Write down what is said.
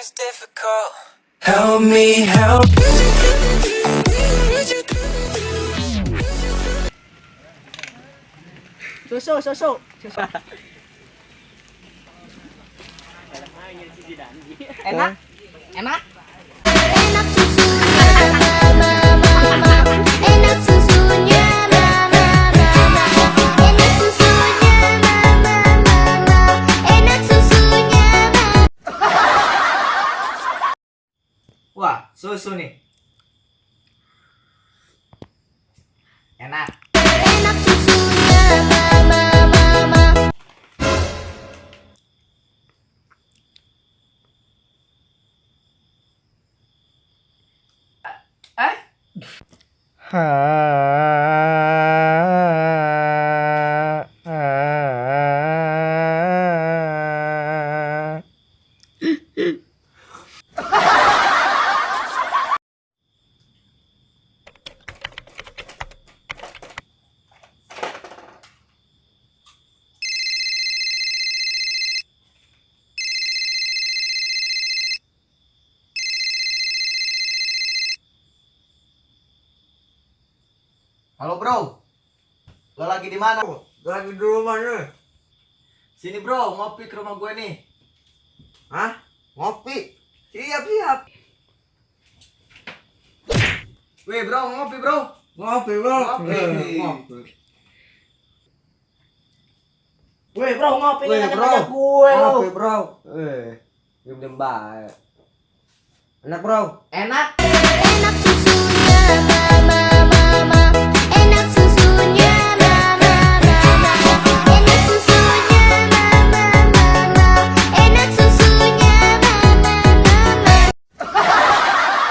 is difficult. Help me help. Susu. Enak? Enak susunya mama, enak susunya mama, enak susunya mama, enak susunya mama. Wah, susu nih. Enak. Enak susunya mama. Halo bro, lo lagi di mana? Gue lagi di rumah nih. Sini bro, ngopi ke rumah gue nih. Hah? Ngopi? Siap. Wih bro, ngopi bro. Ngopi bro. Ngopi. Wih bro, ngopi Wih, ngajak bro. gue lo. Ngopi bro. Diem baik. Enak bro. Enak. Enak susunya mama.